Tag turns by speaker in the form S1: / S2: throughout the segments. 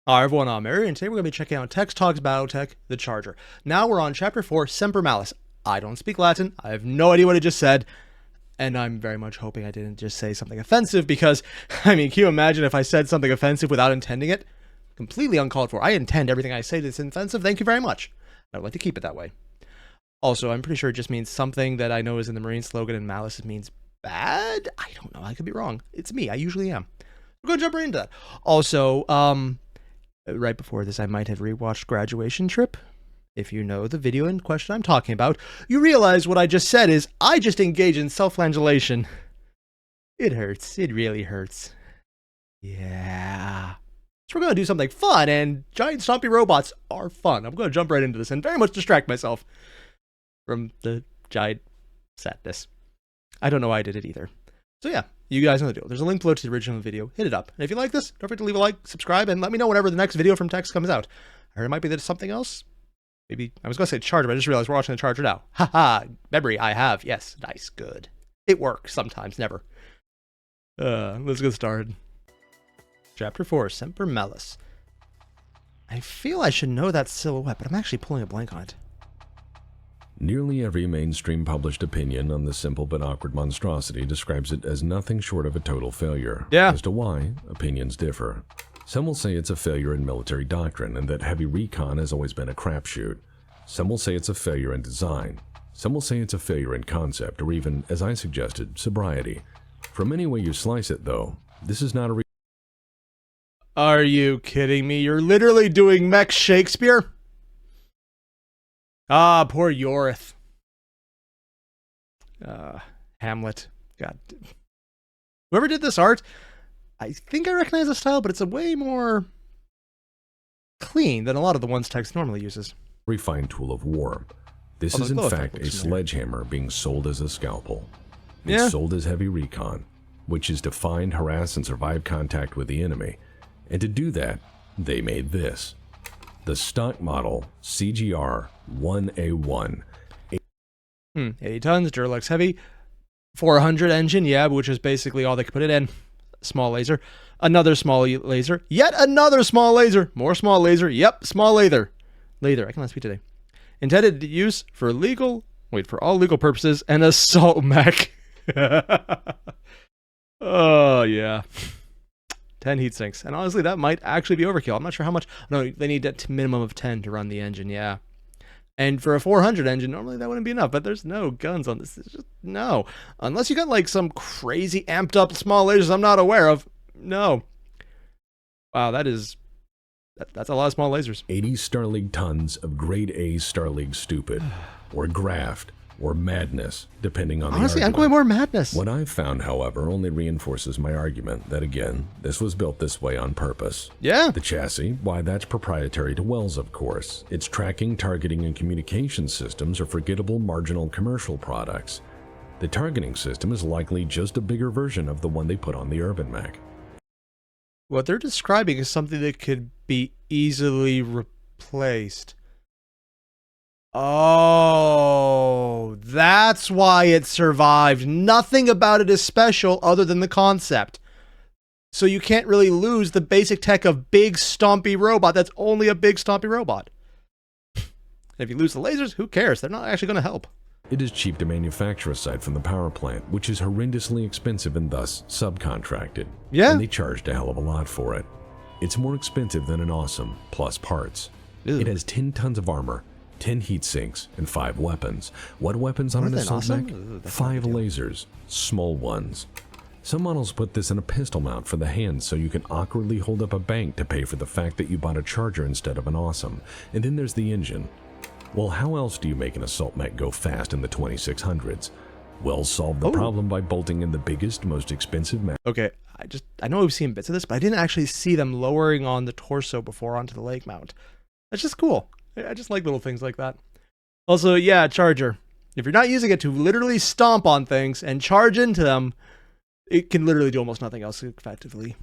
S1: Hi everyone, I'm Airier, and today we're going to be checking out Text Talks Battletech, the Charger. Now we're on Chapter 4, Semper Malice. I don't speak Latin, I have no idea what it just said, and I'm very much hoping I didn't just say something offensive because, I mean, can you imagine if I said something offensive without intending it? Completely uncalled for. I intend everything I say that's offensive, thank you very much. I would like to keep it that way. Also, I'm pretty sure it just means something that I know is in the Marine slogan, and Malice means bad? I don't know, I could be wrong. It's me, I usually am. We're going to jump right into that. Also, right before this, I might have rewatched Graduation Trip. If you know the video in question I'm talking about, you realize what I just said is I just engage in self-flagellation. It hurts. It really hurts. Yeah. So we're going to do something fun, and giant stompy robots are fun. I'm going to jump right into this and very much distract myself from the giant sadness. I don't know why I did it either. So yeah, you guys know the deal. There's a link below to the original video. Hit it up. And if you like this, don't forget to leave a like, subscribe, and let me know whenever the next video from Text comes out. I heard it might be that it's something else. Maybe, I was going to say Charger, but I just realized we're watching the Charger now. Haha, memory I have. Yes, nice, good. It works sometimes, never. Let's get started. Chapter 4, Semper Malice. I feel I should know that silhouette, but I'm actually pulling a blank on it.
S2: Nearly every mainstream published opinion on the simple but awkward monstrosity describes it as nothing short of a total failure.
S1: Yeah.
S2: As to why, opinions differ. Some will say it's a failure in military doctrine and that heavy recon has always been a crapshoot. Some will say it's a failure in design. Some will say it's a failure in concept, or even, as I suggested, sobriety. From any way you slice it, though, this is not a
S1: Are you kidding me? You're literally doing Mech Shakespeare? Ah, poor Yorith. Hamlet. God. Whoever did this art, I think I recognize the style, but it's a way more clean than a lot of the ones Text normally uses.
S2: refined tool of war. This is in fact a sledgehammer being sold as a scalpel. It's sold as heavy recon, which is to find, harass, and survive contact with the enemy. And to do that, they made this. The stock model CGR 1A1.
S1: 80 tons, Duralex heavy, 400 engine, yeah, which is basically all they could put it in. Small laser, another small laser, yet another small laser, more small laser, yep, small laser. I cannot speak today. Intended use for all legal purposes, an assault mech. Oh, yeah. 10 heat sinks. And honestly, that might actually be overkill. I'm not sure how much. No, they need a minimum of 10 to run the engine, yeah. And for a 400 engine, normally that wouldn't be enough, but there's no guns on this. It's just, no. Unless you got like some crazy amped up small lasers I'm not aware of. No. Wow, that's a lot of small lasers.
S2: 80 Star League tons of grade A Star League stupid, or graft, or madness, depending on the
S1: Honestly,
S2: argument.
S1: I'm going more madness.
S2: What I've found, however, only reinforces my argument that, again, this was built this way on purpose.
S1: Yeah.
S2: The chassis, why, that's proprietary to Wells, of course. Its tracking, targeting, and communication systems are forgettable marginal commercial products. The targeting system is likely just a bigger version of the one they put on the Urban Mech.
S1: What they're describing is something that could be easily replaced. Oh, that's why it survived. Nothing about it is special other than the concept. So you can't really lose the basic tech of big stompy robot. That's only a big stompy robot. If you lose the lasers, who cares? They're not actually going to help.
S2: It is cheap to manufacture aside from the power plant, which is horrendously expensive and thus subcontracted.
S1: Yeah.
S2: And they charged a hell of a lot for it. It's more expensive than an awesome, plus parts.
S1: Ew.
S2: It has 10 tons of armor, 10 heat sinks, and 5 weapons. What weapons on an assault mech? 5 lasers, small ones. Some models put this in a pistol mount for the hands so you can awkwardly hold up a bank to pay for the fact that you bought a charger instead of an awesome. And then there's the engine. Well, how else do you make an assault mech go fast in the 2600s? Well, solve the problem by bolting in the biggest, most expensive mech.
S1: Okay, I know we've seen bits of this, but I didn't actually see them lowering on the torso before onto the leg mount. That's just cool. I just like little things like that. Also, yeah, charger. If you're not using it to literally stomp on things and charge into them, it can literally do almost nothing else effectively.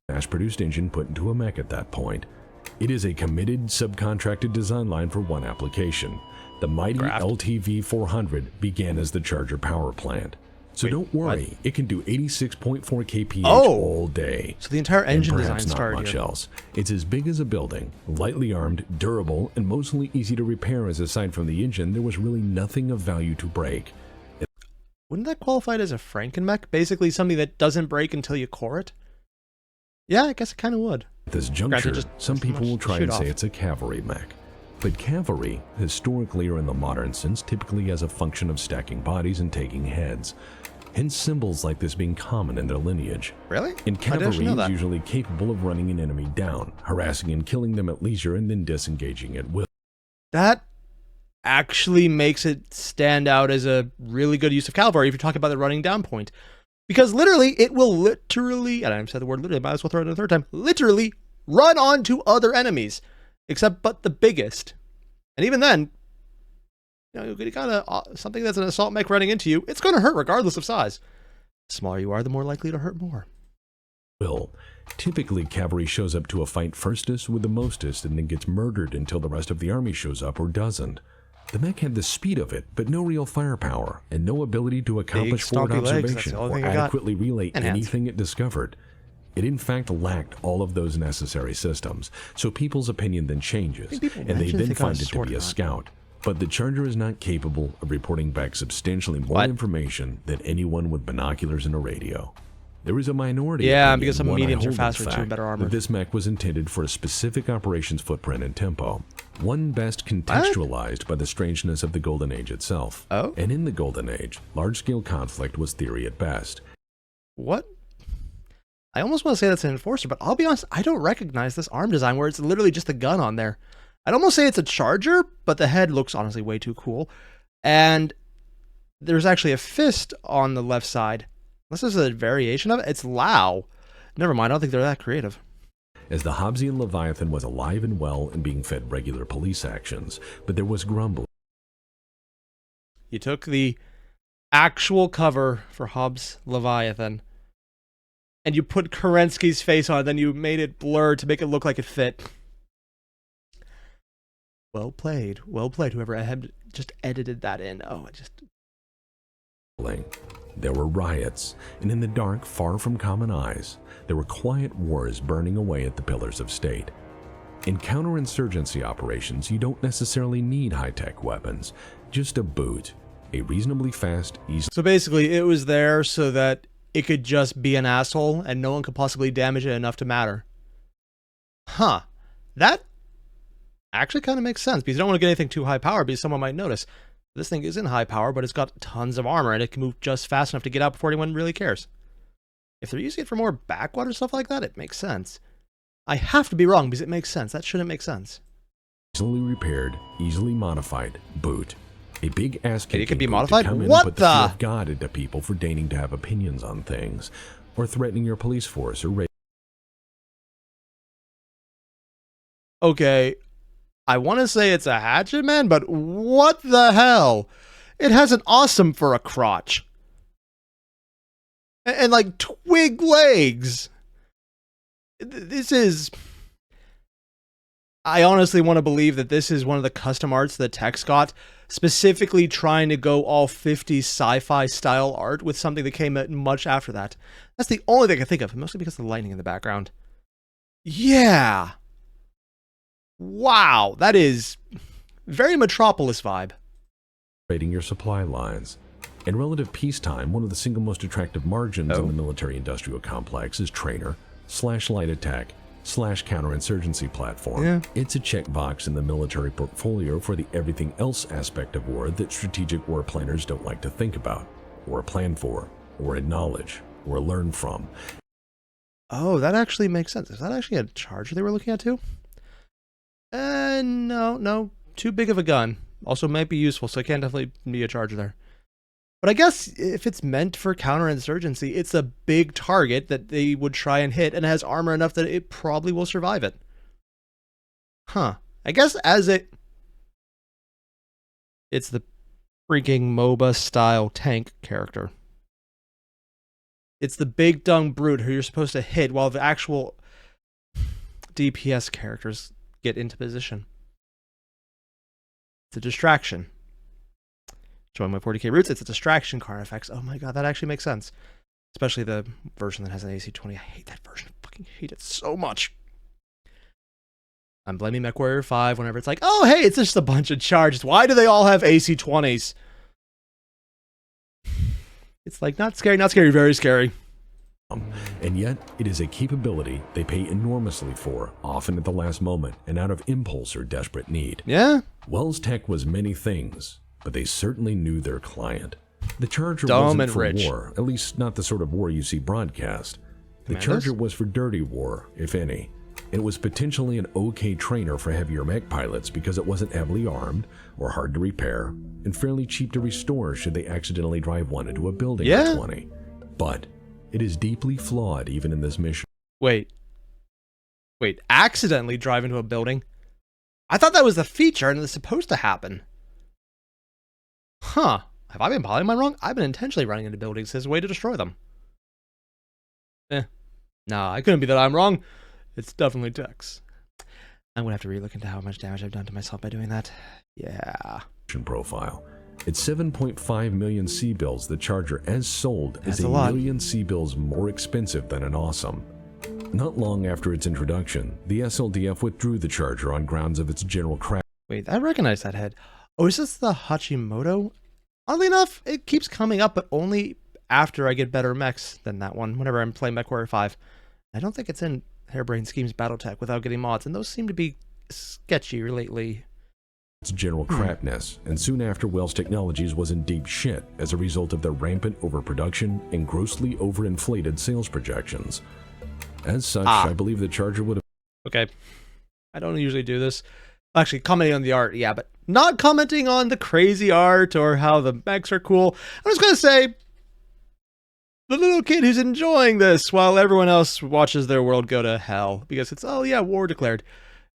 S2: Mass-produced engine put into a mech at that point. It is a committed, subcontracted design line for one application. The mighty LTV 400 began as the Charger power plant. So don't worry, it can do 86.4 kph
S1: Oh!
S2: all day.
S1: So the entire engine
S2: and
S1: design
S2: perhaps not
S1: started
S2: much
S1: here.
S2: else. It's as big as a building, lightly armed, durable, and mostly easy to repair, as aside from the engine, there was really nothing of value to break.
S1: Wouldn't that qualify as a Frankenmech? Basically something that doesn't break until you core it? Yeah, I guess it kind of would.
S2: At this juncture, some people will try and say it's a cavalry mech. But cavalry, historically or in the modern sense, typically as a function of stacking bodies and taking heads. Hence symbols like this being common in their lineage.
S1: Really?
S2: And cavalry is usually capable of running an enemy down, harassing and killing them at leisure, and then disengaging at will.
S1: That actually makes it stand out as a really good use of cavalry if you're talking about the running down point. Because literally, it will literally, and I've said the word literally, might as well throw it in a third time, literally run onto other enemies. Except but the biggest. And even then, you got something that's an assault mech running into you, it's going to hurt regardless of size. The smaller you are, the more likely to hurt more.
S2: Will. Typically, cavalry shows up to a fight firstest with the mostest and then gets murdered until the rest of the army shows up or doesn't. The mech had the speed of it, but no real firepower, and no ability to accomplish forward observation or adequately relay anything it discovered. It in fact lacked all of those necessary systems, so people's opinion then changes, and they then find it to be a scout. But the Charger is not capable of reporting back substantially more information than anyone with binoculars and a radio. There is a minority opinion,
S1: because some mediums are faster too, better armor.
S2: That this mech was intended for a specific operations footprint and tempo, one best contextualized by the strangeness of the Golden Age itself.
S1: Oh?
S2: And in the Golden Age, large-scale conflict was theory at best.
S1: What? I almost want to say that's an enforcer, but I'll be honest, I don't recognize this arm design where it's literally just a gun on there. I'd almost say it's a Charger, but the head looks honestly way too cool. And there's actually a fist on the left side. Unless there's a variation of it, it's Lao. Never mind, I don't think they're that creative.
S2: As the Hobbesian Leviathan was alive and well and being fed regular police actions, but there was grumbling.
S1: You took the actual cover for Hobbs Leviathan, and you put Kerensky's face on it, then you made it blurred to make it look like it fit. Well played, whoever had just edited that in. Oh, it just...
S2: There were riots, and in the dark, far from common eyes, there were quiet wars burning away at the pillars of state. In counterinsurgency operations, you don't necessarily need high-tech weapons, just a boot, a reasonably fast, easy...
S1: So basically, it was there so that it could just be an asshole, and no one could possibly damage it enough to matter. Huh. That actually kind of makes sense, because you don't want to get anything too high power, because someone might notice. This thing isn't high power, but it's got tons of armor, and it can move just fast enough to get out before anyone really cares. If they're using it for more backwater stuff like that, it makes sense. I have to be wrong, because it makes sense. That shouldn't make sense.
S2: Easily repaired, easily modified boot. A big ass-kicking
S1: It can be
S2: boot
S1: modified?
S2: to come in and
S1: What
S2: put
S1: the?
S2: fear of God into people for deigning to have opinions on things, or threatening your police force, or
S1: Okay, I want to say it's a hatchet man, but what the hell? It has an awesome for a crotch. And like twig legs. This is... I honestly want to believe that this is one of the custom arts that Tech's got, specifically trying to go all 50s sci-fi style art with something that came out much after that. That's the only thing I can think of, mostly because of the lighting in the background. Yeah. Wow, that is very Metropolis vibe.
S2: raiding your supply lines. In relative peacetime, one of the single most attractive margins in the military-industrial complex is trainer/light attack/counterinsurgency platform.
S1: Yeah.
S2: It's a checkbox in the military portfolio for the everything else aspect of war that strategic war planners don't like to think about, or plan for, or acknowledge, or learn from.
S1: Oh, that actually makes sense. Is that actually a Charger they were looking at too? No. Too big of a gun. Also might be useful, so it can't definitely be a Charger there. But I guess if it's meant for counterinsurgency, it's a big target that they would try and hit, and it has armor enough that it probably will survive it. Huh. I guess it's the freaking MOBA-style tank character. It's the big dung brute who you're supposed to hit while the actual DPS characters get into position. It's a distraction. Join my 40k roots. It's a distraction card effects. Oh my god, that actually makes sense. Especially the version that has an AC 20. I hate that version. I fucking hate it so much. I'm blaming MechWarrior 5 whenever it's like, oh hey, it's just a bunch of charges. Why do they all have AC 20s? It's like, not scary, very scary.
S2: And yet, it is a capability they pay enormously for, often at the last moment and out of impulse or desperate need.
S1: Yeah?
S2: Wells Tech was many things, but they certainly knew their client. The Charger
S1: Dumb
S2: wasn't
S1: and
S2: for
S1: rich.
S2: war, at least not the sort of war you see broadcast. The
S1: Commandos?
S2: Charger was for dirty war, if any. It was potentially an okay trainer for heavier mech pilots because it wasn't heavily armed or hard to repair and fairly cheap to restore should they accidentally drive one into a building
S1: Yeah.
S2: for 20. But it is deeply flawed even in this mission.
S1: Wait, accidentally drive into a building? I thought that was the feature and it's supposed to happen. Huh. Have I been plotting mine wrong? I've been intentionally running into buildings as a way to destroy them. Nah, I couldn't be that I'm wrong. It's definitely Tex. I'm gonna have to relook into how much damage I've done to myself by doing that. Yeah.
S2: Profile. At 7.5 million C-bills, the Charger as sold
S1: That's
S2: is
S1: a
S2: a
S1: lot.
S2: million C-bills more expensive than an Awesome. Not long after its introduction, the SLDF withdrew the Charger on grounds of its general crap.
S1: Wait, I recognize that head. Oh, is this the Hachimoto? Oddly enough, it keeps coming up, but only after I get better mechs than that one, whenever I'm playing MechWarrior 5. I don't think it's in Harebrained Schemes Battletech without getting mods, and those seem to be sketchy lately.
S2: Its general crapness, and soon after Wells Technologies was in deep shit as a result of their rampant overproduction and grossly overinflated sales projections. As such, I believe the Charger would have...
S1: Okay. I don't usually do this. Actually, commenting on the art, yeah, but not commenting on the crazy art or how the mechs are cool. I'm just going to say, the little kid who's enjoying this while everyone else watches their world go to hell. Because it's, oh yeah, war declared.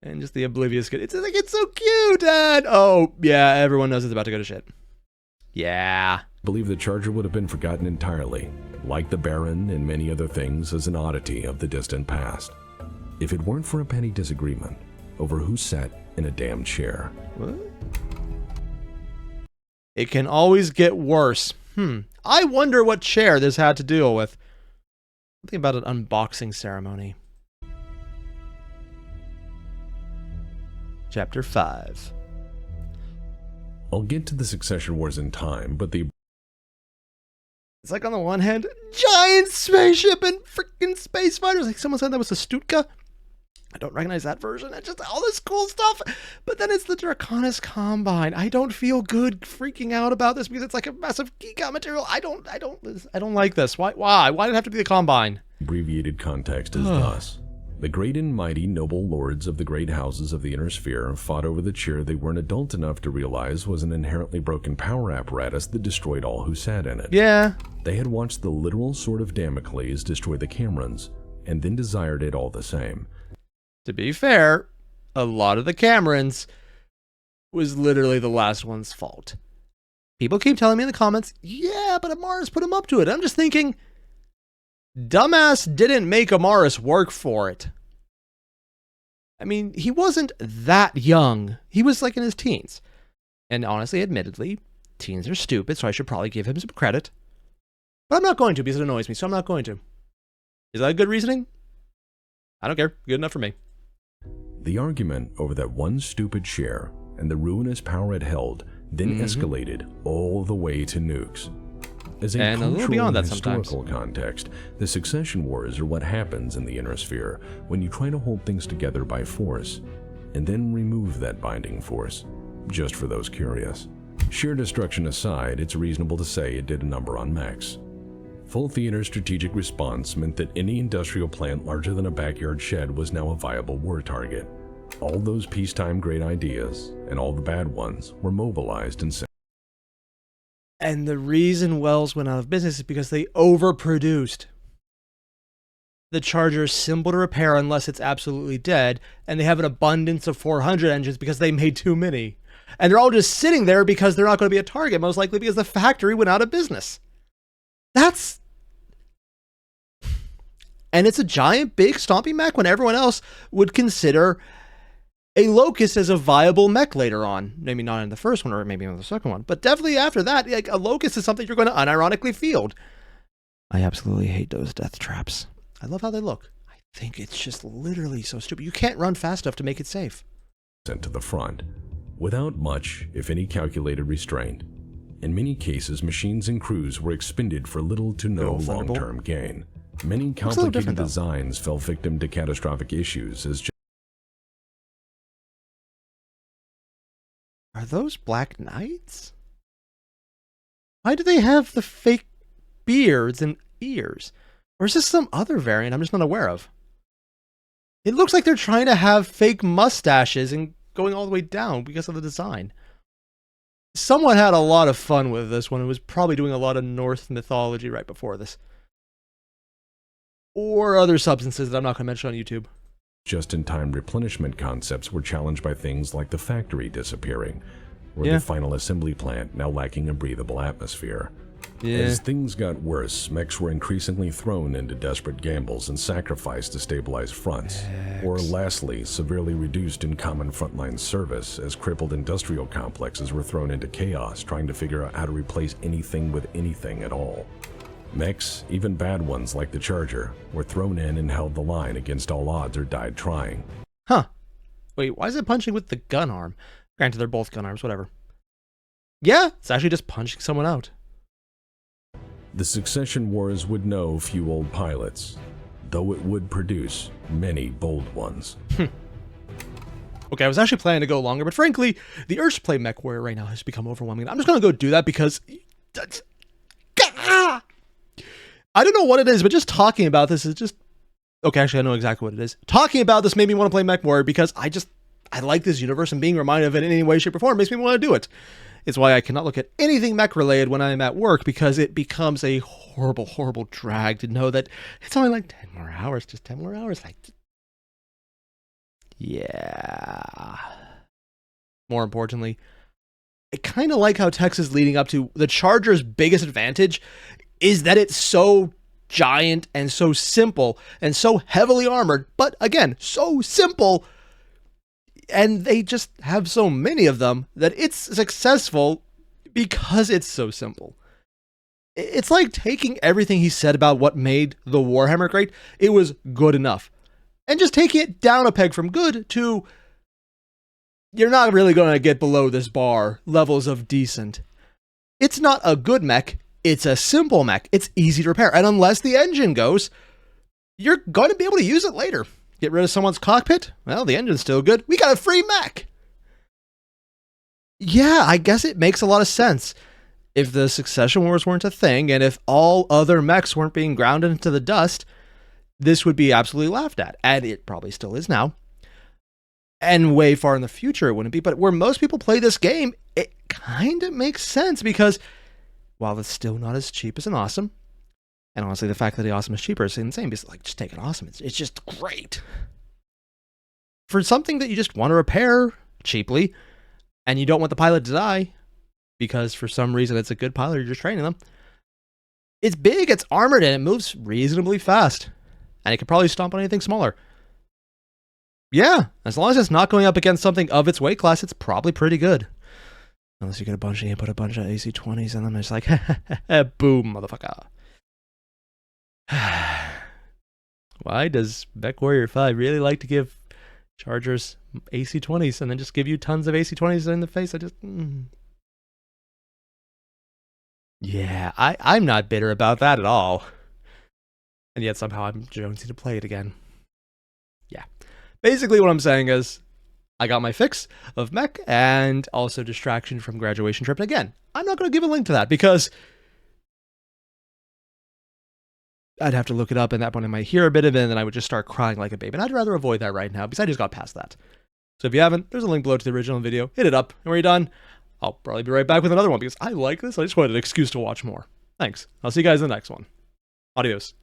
S1: And just the oblivious kid. It's like, it's so cute, Dad. Oh, yeah, everyone knows it's about to go to shit. Yeah.
S2: I believe the Charger would have been forgotten entirely, like the Baron and many other things, as an oddity of the distant past, if it weren't for a petty disagreement over who sat in a damn chair.
S1: What? It can always get worse. I wonder what chair this had to deal with. Something about an unboxing ceremony. Chapter 5.
S2: I'll get to the Succession Wars in time, but the...
S1: It's like on the one hand, giant spaceship and freaking space fighters. Like someone said that was a Stutka. I don't recognize that version. It's just all this cool stuff. But then it's the Draconis Combine. I don't feel good freaking out about this because it's like a massive geek out material. I don't like this. Why? Why did it have to be the Combine?
S2: Abbreviated context is thus. The great and mighty noble lords of the great houses of the inner sphere fought over the chair they weren't adult enough to realize was an inherently broken power apparatus that destroyed all who sat in it.
S1: Yeah.
S2: They had watched the literal sword of Damocles destroy the Camerons, and then desired it all the same.
S1: To be fair, a lot of the Camerons was literally the last one's fault. People keep telling me in the comments, yeah, but Amaris put him up to it. I'm just thinking, dumbass didn't make Amaris work for it. I mean, he wasn't that young. He was like in his teens. And honestly, admittedly, teens are stupid, so I should probably give him some credit. But I'm not going to because it annoys me, so I'm not going to. Is that good reasoning? I don't care. Good enough for me.
S2: The argument over that one stupid share and the ruinous power it held then escalated all the way to nukes. As a
S1: And a little
S2: cultural
S1: beyond
S2: and
S1: that sometimes.
S2: historical context, the Succession Wars are what happens in the inner sphere when you try to hold things together by force, and then remove that binding force, just for those curious. Sheer destruction aside, it's reasonable to say it did a number on mechs. Full theater strategic response meant that any industrial plant larger than a backyard shed was now a viable war target. All those peacetime great ideas, and all the bad ones, were mobilized and sent.
S1: And the reason Wells went out of business is because they overproduced. The Charger is simple to repair unless it's absolutely dead, and they have an abundance of 400 engines because they made too many. And they're all just sitting there because they're not going to be a target, most likely because the factory went out of business. That's... And it's a giant, big, stompy mech when everyone else would consider a Locust as a viable mech later on. Maybe not in the first one or maybe in the second one, but definitely after that, like, a Locust is something you're going to unironically field. I absolutely hate those death traps. I love how they look. I think it's just literally so stupid. You can't run fast enough to make it safe.
S2: Sent to the front, without much, if any, calculated restraint. In many cases, machines and crews were expended for little to no long-term gain. Many complicated designs fell victim to catastrophic issues as
S1: Are those Black Knights? Why do they have the fake beards and ears? Or is this some other variant I'm just not aware of? It looks like they're trying to have fake mustaches and going all the way down because of the design. Someone had a lot of fun with this one. It was probably doing a lot of Norse mythology right before this. Or other substances that I'm not going to mention on YouTube.
S2: Just-in-time replenishment concepts were challenged by things like the factory disappearing, or the final assembly plant now lacking a breathable atmosphere. As things got worse, mechs were increasingly thrown into desperate gambles and sacrificed to stabilize fronts, or lastly, severely reduced in common frontline service as crippled industrial complexes were thrown into chaos trying to figure out how to replace anything with anything at all. Mechs, even bad ones like the Charger, were thrown in and held the line against all odds or died trying.
S1: Huh. Wait, why is it punching with the gun arm? Granted, they're both gun arms, whatever. Yeah, it's actually just punching someone out.
S2: The succession wars would know few old pilots, though it would produce many bold ones.
S1: Okay, I was actually planning to go longer, but frankly, the urge to play Mech Warrior right now has become overwhelming. I'm just going to go do that because... I don't know what it is, but just talking about this is just... Okay, actually, I know exactly what it is. Talking about this made me want to play Mech Warrior because I like this universe, and being reminded of it in any way, shape, or form makes me want to do it. It's why I cannot look at anything mech-related when I'm at work, because it becomes a horrible, horrible drag to know that it's only like 10 more hours, just 10 more hours. Like, yeah. More importantly, I kind of like how Tex is leading up to the Charger's biggest advantage is that it's so giant and so simple and so heavily armored, but again, so simple. And they just have so many of them that it's successful because it's so simple. It's like taking everything he said about what made the Warhammer great, it was good enough, and just taking it down a peg from good to you're not really going to get below this bar levels of decent. It's not a good mech, it's a simple mech. It's easy to repair, and unless the engine goes, you're going to be able to use it later. Get rid of someone's cockpit? Well, the engine's still good. We got a free mech! Yeah, I guess it makes a lot of sense. If the succession wars weren't a thing, and if all other mechs weren't being ground into the dust, this would be absolutely laughed at. And it probably still is now. And way far in the future it wouldn't be. But where most people play this game, it kind of makes sense because while it's still not as cheap as an Awesome, and honestly, the fact that the Awesome is cheaper is insane because, like, just take an Awesome. It's just great. For something that you just want to repair cheaply, and you don't want the pilot to die, because for some reason it's a good pilot, you're just training them. It's big, it's armored, and it moves reasonably fast. And it could probably stomp on anything smaller. Yeah, as long as it's not going up against something of its weight class, it's probably pretty good. Unless you get a bunch of, you put a bunch of AC-20s in them, and it's like, boom, motherfucker. Why does Mech Warrior 5 really like to give Chargers AC-20s and then just give you tons of AC-20s in the face? Yeah, I'm not bitter about that at all. And yet somehow I'm jonesy to play it again. Yeah. Basically what I'm saying is, I got my fix of mech and also distraction from graduation trip. And again, I'm not going to give a link to that because I'd have to look it up, and at that point I might hear a bit of it, and then I would just start crying like a baby. And I'd rather avoid that right now, because I just got past that. So if you haven't, there's a link below to the original video. Hit it up, and when you're done, I'll probably be right back with another one, because I like this. I just wanted an excuse to watch more. Thanks. I'll see you guys in the next one. Adios.